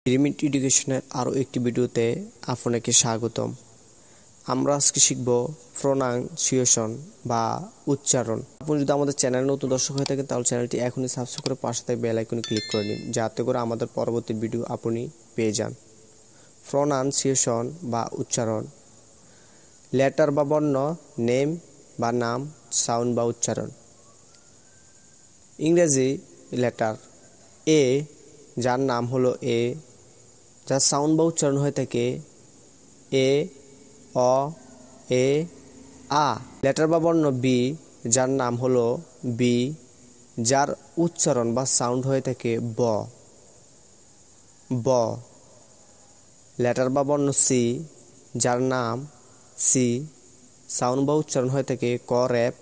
Pyramid এডুকেশনের আরও একটি ভিডিওতে আপনাকে স্বাগতম। আমরা আজকে শিখব প্রনাউন্সিয়েশন বা উচ্চারণ। আপনি যদি আমাদের চ্যানেলে নতুন দর্শক হয়ে থাকেন তাহলে চ্যানেলটি এখনই সাবস্ক্রাইব করে পাশে থাকা বেল আইকনে ক্লিক করে নিন, যাতে করে আমাদের পরবর্তী ভিডিও আপনি পেয়ে যান। প্রনাউন্সিয়েশন বা উচ্চারণ, লেটার বা বর্ণ, নেম বা নাম, সাউন্ড বা উচ্চারণ। ইংরেজি লেটার এ, যার নাম হলো এ, যার সাউন্ড বা উচ্চারণ হয়ে থাকে এ, অ, এ, আ। লেটার বা বর্ণ বি, যার নাম হলো বি, যার উচ্চারণ বা সাউন্ড হয়ে থাকে ব, ব। লেটার বা বর্ণ সি, যার নাম সি, সাউন্ড বা উচ্চারণ হয়ে থাকে ক র্যাপ,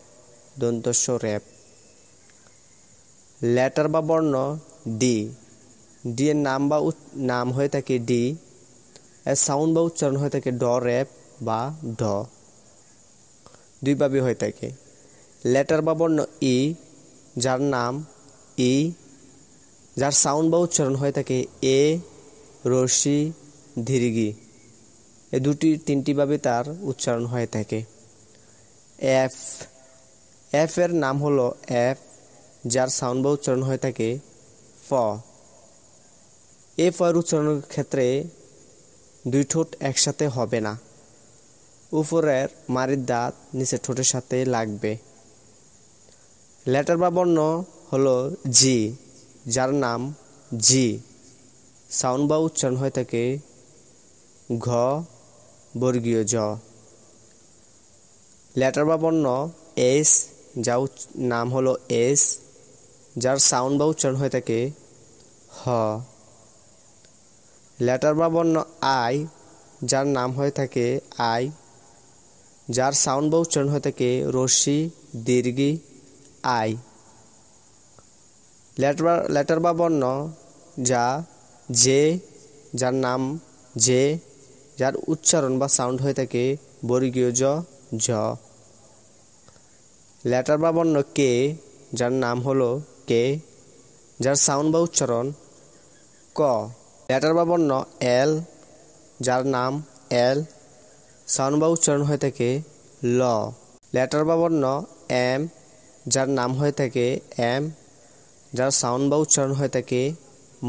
দন্তস্ব র্যাপ। লেটার বা বর্ণ ডি, ডি এর নাম হয়ে থাকে ডি, এর সাউন্ড বা উচ্চারণ হয়ে থাকে ড র্যাপ বা ঢ, দুইভাবে হয়ে থাকে। লেটার বা বর্ণ ই, যার নাম ই, যার সাউন্ড বা উচ্চারণ হয়ে থাকে এ, রসি, দীর্ঘি। এই তিনটিভাবে তার উচ্চারণ হয়ে থাকে। এফ, এফ এর নাম হলো এফ, যার সাউন্ড বা উচ্চারণ হয়ে থাকে ফ। এফ এর উচ্চারণের ক্ষেত্রে দুই ঠোঁট একসাথে হবে না, উপরের মাড়ির দাঁত নিচের ঠোঁটের সাথে লাগবে। লেটার বা বর্ণ হলো জি, যার নাম জি, সাউন্ড বা উচ্চারণ হয়ে থাকে ঘ, বর্গীয় জ। লেটার বা বর্ণ এস, যার নাম হলো এস, যার সাউন্ড বা উচ্চারণ হয়ে থাকে হ। লেটার বা বর্ণ আই, যার নাম হয়ে থাকে আই, যার সাউন্ড বা উচ্চারণ হয়ে থাকে রস্যি, দীর্ঘি, আই। লেটার বা বর্ণ যা জে, যার নাম জে, যার উচ্চারণ বা সাউন্ড হয়ে থাকে বর্গীয় জ, ঝ। লেটার বা বর্ণ কে, যার নাম হলো কে, যার সাউন্ড বা উচ্চারণ ক। লেটার বা বর্ণ এল, যার নাম এল, সাউন্ড বা উচ্চারণ হয়ে থাকে ল। লেটার বা বর্ণ এম, যার নাম হয়ে থাকে এম, যার সাউন্ড বা উচ্চারণ হয়ে থাকে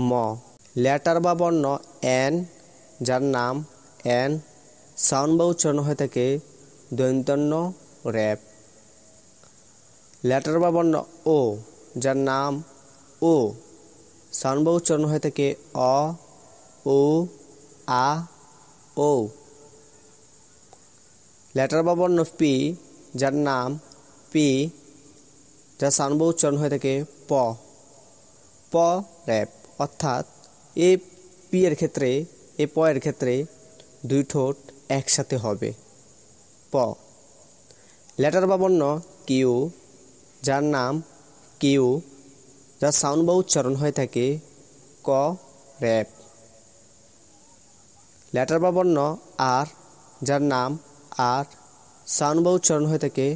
ম। লেটার বা বর্ণ এন, যার নাম এন, সাউন্ড বা উচ্চারণ হয়ে থাকে দন্তন্য র্যাপ। লেটার বা বর্ণ ও, যার নাম ও, সাউন্ড বা উচ্চারণ হয়ে থাকে অ, ও, আ, ও। লেটার বা বর্ণ পি, যার নাম পি, যার সাউন্ড বা উচ্চারণ হয়ে থাকে প, প র্যাপ। অর্থাৎ এ পি এর ক্ষেত্রে, এ প এর ক্ষেত্রে দুই ঠোঁট একসাথে হবে প। লেটার বা বর্ণ কিউ, যার নাম কিউ, যার সাউন্ড বা উচ্চারণ হয়ে থাকে ক র্যাপ। লেটার বা বর্ণ আর, যার নাম আর, সাউন্ড বা উচ্চারণ হয়ে থাকে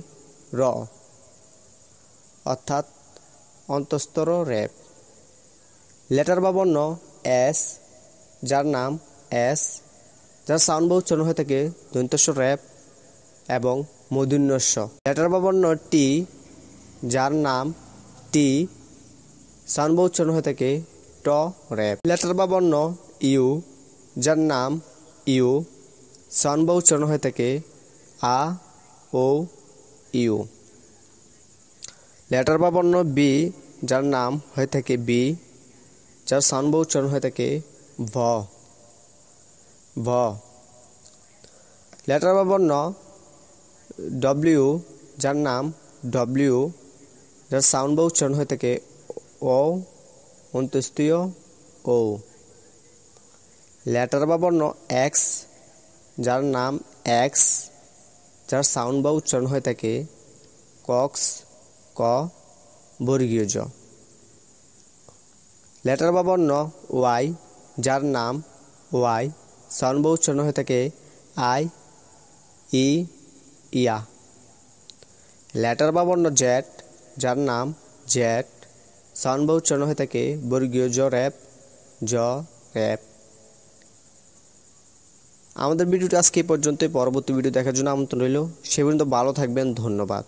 র, অর্থাৎ অন্তস্তর র্যাপ। লেটার বা বর্ণ এস, যার নাম এস, যার সাউন্ড বা উচ্চারণ হয়ে থাকে দন্তস্ব র্যাপ এবং মূর্ধন্য ষ। লেটার বা বর্ণ টি, যার নাম টি, সাউন্ড বা উচ্চারণ হয়ে থাকে ট র্যাপ। লেটার বা বর্ণ ইউ, যার নাম ইউ, সাউন্ড বা উচ্চারণ হয়ে থাকে আ, ও, ইউ। লেটার বা বর্ণ বি, যার নাম হয়ে থাকে বি, যার সাউন্ড বা উচ্চারণ হয়ে থাকে ভ, ভ। লেটার বা বর্ণ ডব্লিউ, যার নাম ডব্লিউ, যার সাউন্ড বা উচ্চারণ হয়ে থাকে ও, অন্ত্যেষ্টিয় ও। লেটার বা বর্ণ এক্স, যার নাম এক্স, যার সাউন্ড বা উচ্চারণ হয়ে থাকে কক্স, ক, বর্গীয় জ। লেটার বা বর্ণ ওয়াই, যার নাম ওয়াই, সাউন্ড বা উচ্চারণ হয়ে থাকে আই, ই, ইয়া। লেটার বা বর্ণ জেড, যার নাম জেড, সাউন্ড বা উচ্চারণ হয়ে থাকে বর্গীয় জ র্যাপ, জ র্যাপ। আমাদের ভিডিওটি আজকে এই পর্যন্তই। পরবর্তী ভিডিও দেখার জন্য আমন্ত্রণ রইল। সে পর্যন্ত ভালো থাকবেন। ধন্যবাদ।